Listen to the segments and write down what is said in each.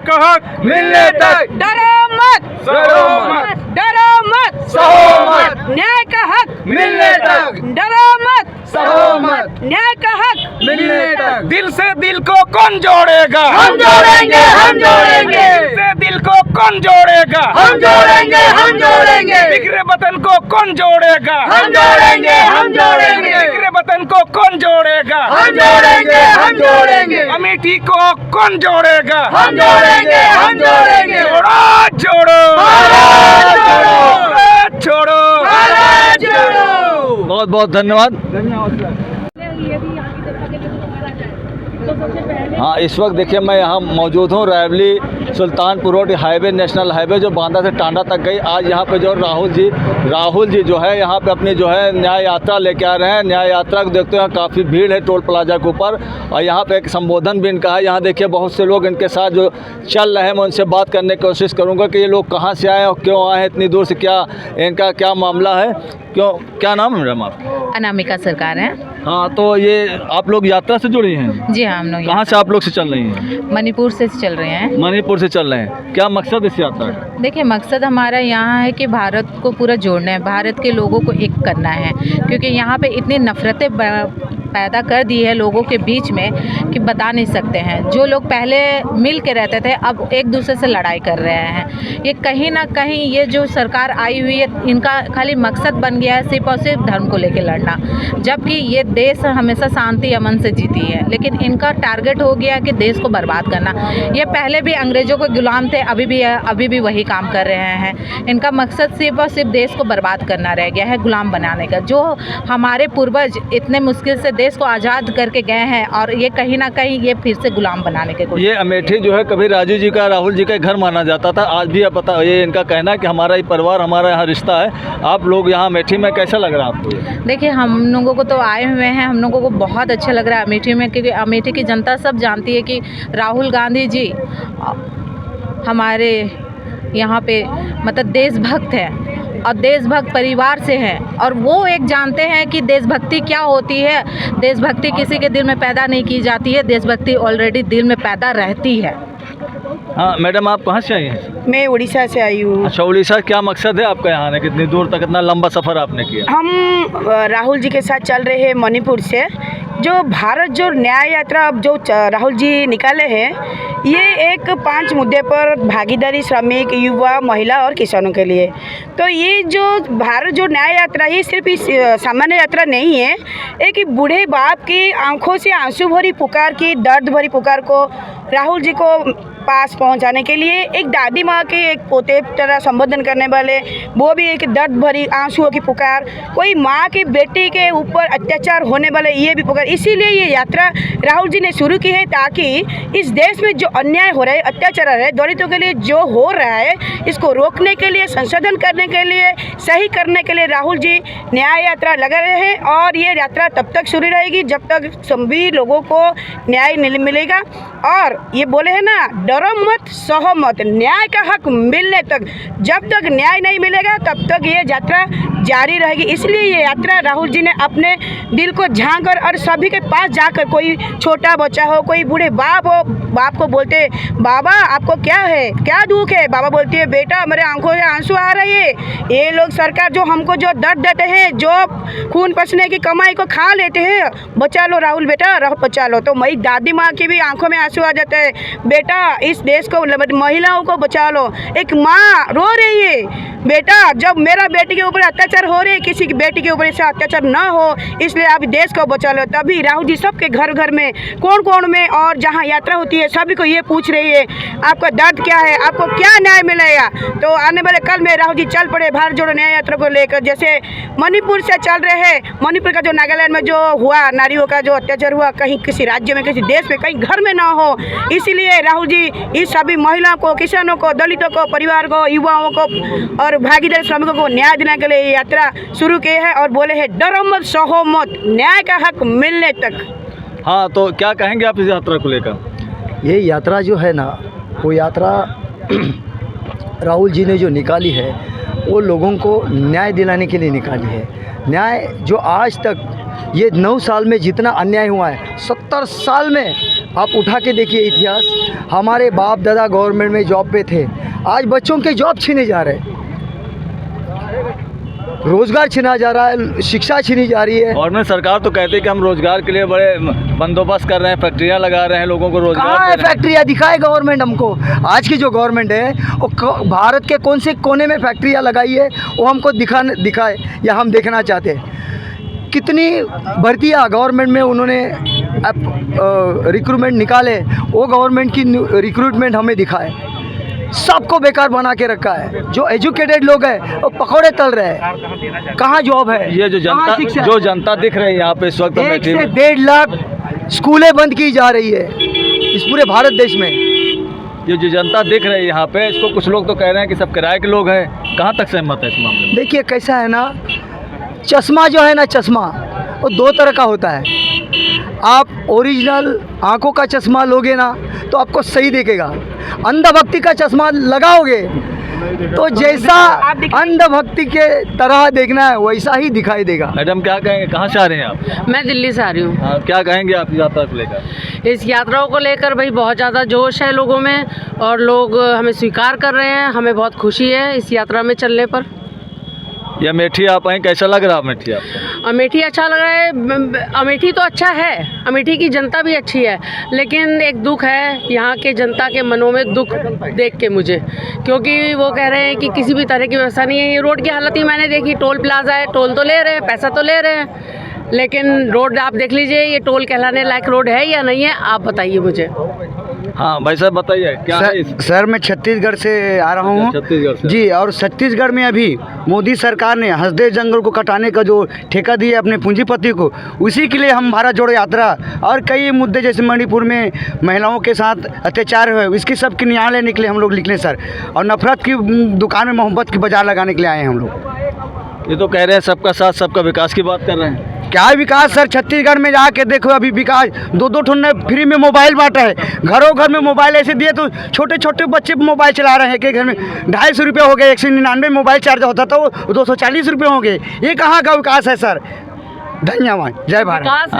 का हक मिलने तक डरो मत, सहो मत, डरो मत, सहो मत, न्याय का हक मिलने तक डरो मत, सहो मत, न्याय का हक मिलने तक दिल से दिल को कौन जोड़ेगा? हम जोड़ेंगे, हम जोड़ेंगे, दिल से दिल को कौन जोड़ेगा? हम जोड़ेंगे, हम जोड़ेंगे, बिखरे वतन को कौन जोड़ेगा? हम जोड़ेंगे, हम जोड़ेंगे, बिखरे वतन को कौन जोड़ेगा? हम जोड़ेंगे, हम जोड़ेंगे, अमेठी को कौन जोड़ेगा? हम जोड़ेंगे, हम जोड़ेंगे, जोड़ो जोड़ो भारत जोड़ो, भारत छोड़ो। भारत जोड़ो। बहुत बहुत धन्यवाद। हाँ, इस वक्त देखिए मैं यहाँ मौजूद हूँ Rae Bareli Sultanpur road highway, national highway जो बांदा से टांडा तक गई। आज यहाँ पे जो राहुल जी जो है यहाँ पे अपनी जो है न्याय यात्रा लेके आ रहे हैं। न्याय यात्रा को देखते हैं काफ़ी भीड़ है टोल प्लाजा के ऊपर, और यहाँ पे एक संबोधन भी इनका है। यहाँ देखिए बहुत से लोग इनके साथ जो चल रहे हैं, मैं उनसे बात करने की कोशिश करूँगा कि ये लोग कहाँ से आए और क्यों आए हैं इतनी दूर से, क्या इनका क्या मामला है, क्यों, क्या नाम है मैडम आप? अनामिका सरकार है। हाँ, तो ये आप लोग यात्रा से जुड़ी हैं? जी हाँ, हम लोग कहाँ से आप लोग से चल रही हैं? मणिपुर से चल रहे हैं। मणिपुर से चल रहे हैं। क्या मकसद इस यात्रा का? देखिए, मकसद हमारा यहाँ है कि भारत को पूरा जोड़ना है, भारत के लोगों को एक करना है, क्योंकि यहाँ पे इतनी नफरतें पैदा कर दी है लोगों के बीच में कि बता नहीं सकते हैं। जो लोग पहले मिल के रहते थे अब एक दूसरे से लड़ाई कर रहे हैं। ये कहीं ना कहीं ये जो सरकार आई हुई है इनका खाली मकसद बन गया है सिर्फ और सिर्फ धर्म को लेकर लड़ना, जबकि ये देश हमेशा शांति अमन से जीती है, लेकिन इनका टारगेट हो गया कि देश को बर्बाद करना। ये पहले भी अंग्रेज़ों के गुलाम थे, अभी भी वही काम कर रहे हैं। इनका मकसद सिर्फ और सिर्फ देश को बर्बाद करना रह गया है, गुलाम बनाने का। जो हमारे पूर्वज इतने मुश्किल से देश को आज़ाद करके गए हैं और ये कहीं ना कहीं ये फिर से गुलाम बनाने के कोशिश। ये अमेठी जो है कभी राजू जी का, राहुल जी का घर माना जाता था, आज भी पता ये इनका कहना है कि हमारा ही परिवार, हमारा यहाँ रिश्ता है। आप लोग यहाँ अमेठी में कैसा लग रहा है आपको? देखिए, हम लोगों को तो आए हुए हैं, हम लोगों को बहुत अच्छा लग रहा है अमेठी में, क्योंकि अमेठी की जनता सब जानती है कि राहुल गांधी जी हमारे यहाँ पे मतलब देशभक्त हैं और देशभक्त परिवार से हैं, और वो एक जानते हैं कि देशभक्ति क्या होती है। देशभक्ति किसी के दिल में पैदा नहीं की जाती है, देशभक्ति ऑलरेडी दिल में पैदा रहती है। हाँ मैडम, आप कहाँ से आई हैं? मैं उड़ीसा से आई हूँ। अच्छा, उड़ीसा। क्या मकसद है आपका यहाँ आने? कितनी दूर तक, इतना लंबा सफ़र आपने किया? हम राहुल जी के साथ चल रहे हैं मणिपुर से। जो भारत जो न्याय यात्रा जो राहुल जी निकाले हैं, ये एक 5 मुद्दे पर भागीदारी, श्रमिक, युवा, महिला और किसानों के लिए। तो ये जो भारत जो न्याय यात्रा, ये सिर्फ इस सामान्य यात्रा नहीं है। एक बूढ़े बाप की आंखों से आंसू भरी पुकार की, दर्द भरी पुकार को राहुल जी को पास पहुंचाने के लिए, एक दादी माँ के एक पोते तरह संबोधन करने वाले, वो भी एक दर्द भरी आंसुओं की पुकार, कोई माँ की बेटी के ऊपर अत्याचार होने वाले, ये भी पुकार। इसीलिए ये यात्रा राहुल जी ने शुरू की है, ताकि इस देश में जो अन्याय हो रहा है, अत्याचार है, दलितों के लिए जो हो रहा है, इसको रोकने के लिए, संशोधन करने के लिए, सही करने के लिए राहुल जी न्याय यात्रा लगा रहे हैं। और ये यात्रा तब तक शुरू रहेगी जब तक सभी लोगों को न्याय नहीं मिलेगा। और ये बोले हैं ना, डरो मत, सहो मत, न्याय का हक मिलने तक। जब तक न्याय नहीं मिलेगा तब तक ये यात्रा जारी रहेगी। इसलिए ये यात्रा राहुल जी ने अपने दिल को झांक कर और सभी के पास जाकर, कोई छोटा बच्चा हो, कोई बूढ़े बाप हो, बाप को बोलते, बाबा आपको क्या है, क्या दुख है? बाबा बोलती है, बेटा मेरे आंखों से आंसू आ रहे हैं। ये लोग सरकार जो हमको जो दर्द देते हैं, जो खून पसीने की कमाई को खा लेते हैं, बचा लो राहुल बेटा, बचा लो। तो मेरी दादी माँ की भी आंखों में आंसू आ जाते हैं, बेटा इस देश को, महिलाओं को बचा लो। एक माँ रो रही है, बेटा जब मेरा बेटी के ऊपर अत्याचार हो रहे, किसी की बेटी के ऊपर ऐसा अत्याचार ना हो, इसलिए आप देश को बचा लो। तभी राहुल जी सबके घर घर में, कोण कोण में, और जहाँ यात्रा होती है सभी को ये पूछ रही है, आपका दर्द क्या है, आपको क्या न्याय मिलेगा। तो आने वाले कल में राहुल जी चल पड़े भारत जोड़ो न्याय यात्रा को लेकर। जैसे मणिपुर से चल रहे हैं, मणिपुर का जो नागालैंड में जो हुआ, नारियों का जो अत्याचार हुआ, कहीं किसी राज्य में, किसी देश में, कहीं घर में ना हो, इसीलिए राहुल जी इस सभी महिलाओं को, किसानों को, दलितों को, परिवार को, युवाओं को और भागीदारी श्रमिकों को न्याय देने के लिए ये यात्रा शुरू की है। और बोले हैं, डरो मत, सहो मत, न्याय का हक मिलने तक। हाँ, तो क्या कहेंगे आप इस यात्रा को लेकर? ये यात्रा जो है ना, वो यात्रा राहुल जी ने जो निकाली है, वो लोगों को न्याय दिलाने के लिए निकाली है। न्याय जो आज तक ये 9 साल में जितना अन्याय हुआ है, 70 साल में आप उठा के देखिए इतिहास, हमारे बाप दादा गवर्नमेंट में जॉब पे थे, आज बच्चों के जॉब छीने जा रहे हैं, रोज़गार छीना जा रहा है, शिक्षा छीनी जा रही है। गवर्नमेंट सरकार तो कहती है कि हम रोज़गार के लिए बड़े बंदोबस्त कर रहे हैं, फैक्ट्रियाँ लगा रहे हैं, लोगों को रोज़गार कहाँ दे है रहे हैं। फैक्ट्रियाँ? दिखाए गवर्नमेंट हमको। आज की जो गवर्नमेंट है वो भारत के कौन से कोने में फैक्ट्रियाँ लगाई है वो हमको दिखाए या हम देखना चाहते हैं। कितनी भर्तियाँ गवर्नमेंट में उन्होंने रिक्रूटमेंट निकाले, वो गवर्नमेंट की रिक्रूटमेंट हमें दिखाए। सबको बेकार बना के रखा है। जो एजुकेटेड लोग हैं वो पकौड़े तल रहे हैं। कहाँ जॉब है? ये जो कहाँ शिक्षा है? जनता दिख रही है यहाँ पे इस वक्त 1 से 1.5 लाख स्कूलें बंद की जा रही है इस पूरे भारत देश में। ये जो जनता दिख रही है यहाँ पे, इसको कुछ लोग तो कह रहे हैं कि सब किराए के लोग हैं। कहाँ तक सहमत है इस मामले में? देखिए कैसा है ना, चश्मा जो है ना, चश्मा वो 2 तरह का होता है। आप ओरिजिनल आंखों का चश्मा लोगे ना तो आपको सही दिखेगा, अंधभक्ति का चश्मा लगाओगे तो जैसा अंधभक्ति के तरह देखना है वैसा ही दिखाई देगा। मैडम क्या कहेंगे, कहाँ से आ रहे हैं आप? मैं दिल्ली से आ रही हूँ। हाँ, क्या कहेंगे आप यात्रा को लेकर? इस यात्राओं को लेकर भाई बहुत ज़्यादा जोश है लोगों में और लोग हमें स्वीकार कर रहे हैं। हमें बहुत खुशी है इस यात्रा में चलने पर। ये अमेठी आप आए, कैसा लग रहा है अमेठी आपको? अमेठी अच्छा लग रहा है। अमेठी तो अच्छा है, अमेठी की जनता भी अच्छी है, लेकिन एक दुख है यहाँ के जनता के मनों में, दुख देख के मुझे, क्योंकि वो कह रहे हैं कि किसी भी तरह की व्यवस्था नहीं है। ये रोड की हालत ही मैंने देखी, टोल प्लाजा है, टोल तो ले रहे हैं, पैसा तो ले रहे हैं, लेकिन रोड आप देख लीजिए, ये टोल कहलाने लायक रोड है या नहीं है, आप बताइए मुझे। हाँ भाई साहब बताइए क्या है सर मैं छत्तीसगढ़ से आ रहा हूँ। छत्तीसगढ़ से जी, और छत्तीसगढ़ में अभी मोदी सरकार ने हंसदेव जंगल को कटाने का जो ठेका दिया अपने पूंजीपति को, उसी के लिए हम भारत जोड़ो यात्रा और कई मुद्दे जैसे मणिपुर में महिलाओं के साथ अत्याचार हुए, इसकी सब की न्यायालय निकले हम लोग लिखने सर, और नफरत की दुकान में मोहब्बत की बाजार लगाने के लिए आए हैं हम लोग। ये तो कह रहे हैं सबका साथ सबका विकास की बात कर रहे हैं। क्या विकास सर? छत्तीसगढ़ में जाके देखो, अभी विकास 2-2 ठन ने फ्री में मोबाइल बांटा है, घरों घर में मोबाइल ऐसे दिए तो छोटे छोटे बच्चे मोबाइल चला रहे हैं कि घर में 250 रुपये हो गए, 199 मोबाइल चार्ज होता था वो 240 रुपये हो गए। ये कहाँ का विकास है सर? धन्यवाद, जय भारत।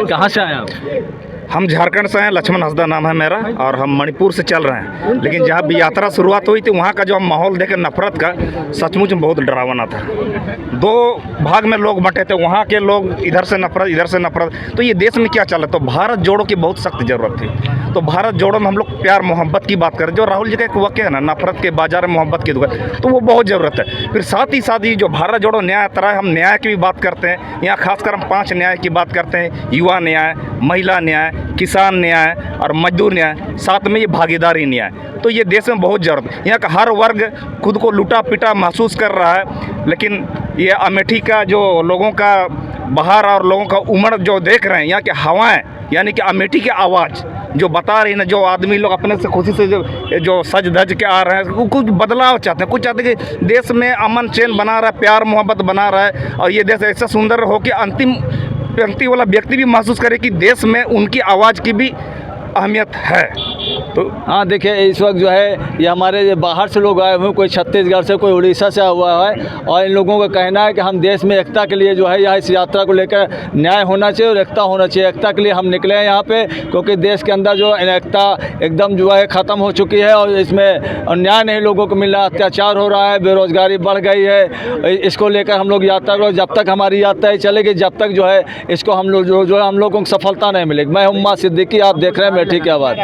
कहाँ से आए आप? हम झारखंड से हैं, लक्ष्मण हंसदा नाम है मेरा, और हम मणिपुर से चल रहे हैं। लेकिन जहाँ भी यात्रा शुरुआत हुई थी वहाँ का जो माहौल देकर नफरत का सचमुच में बहुत डरावना था। 2 भाग में लोग बंटे थे, वहाँ के लोग इधर से नफरत इधर से नफरत। तो ये देश में क्या चल रहा है? तो भारत जोड़ो की बहुत सख्त ज़रूरत थी। तो भारत जोड़ो में हम लोग प्यार मोहब्बत की बात करें, जो राहुल जी का एक वाक्य है ना, नफरत के बाजार में मोहब्बत की दुकान, तो वो बहुत ज़रूरत है। फिर साथ ही ये जो भारत जोड़ो न्याय यात्रा है, हम न्याय की भी बात करते हैं। यहाँ खासकर हम 5 न्याय की बात करते हैं: युवा न्याय, महिला न्याय, किसान न्याय और मजदूर न्याय, साथ में ये भागीदारी न्याय। तो ये देश में बहुत ज़रूरत है। यहाँ का हर वर्ग खुद को लूटा पिटा महसूस कर रहा है, लेकिन ये अमेठी का जो लोगों का बाहर और लोगों का उमड़ जो देख रहे हैं, यहाँ की हवाएं, यानी कि अमेठी की आवाज़ जो बता रही है ना, जो आदमी लोग अपने से खुशी से जो सज धज के आ रहे हैं, वो कुछ बदलाव चाहते हैं, कुछ चाहते हैं कि देश में अमन चैन बना रहा है, प्यार मोहब्बत बना रहा है, और ये देश ऐसा सुंदर हो कि अंतिम पंक्ति वाला व्यक्ति भी महसूस करे कि देश में उनकी आवाज़ की भी अहमियत है। तो हाँ देखिए, इस वक्त जो है ये हमारे बाहर से लोग आए हुए हैं, कोई छत्तीसगढ़ से, कोई उड़ीसा से हुआ है, और इन लोगों का कहना है कि हम देश में एकता के लिए जो है यहाँ इस यात्रा को लेकर न्याय होना चाहिए और एकता होना चाहिए। एकता के लिए हम निकले हैं यहाँ पे, क्योंकि देश के अंदर जो एकता एकदम जो है ख़त्म हो चुकी है और इसमें न्याय नहीं लोगों को मिल रहा, अत्याचार हो रहा है, बेरोज़गारी बढ़ गई है। इसको लेकर हम लोग यात्रा को, जब तक हमारी यात्रा चलेगी, जब तक जो है इसको हम लोग जो है हम लोगों को सफलता नहीं मिलेगी। मैं उम्मा सिद्दीकी, आप देख रहे हैं अमेठी की आवाज़।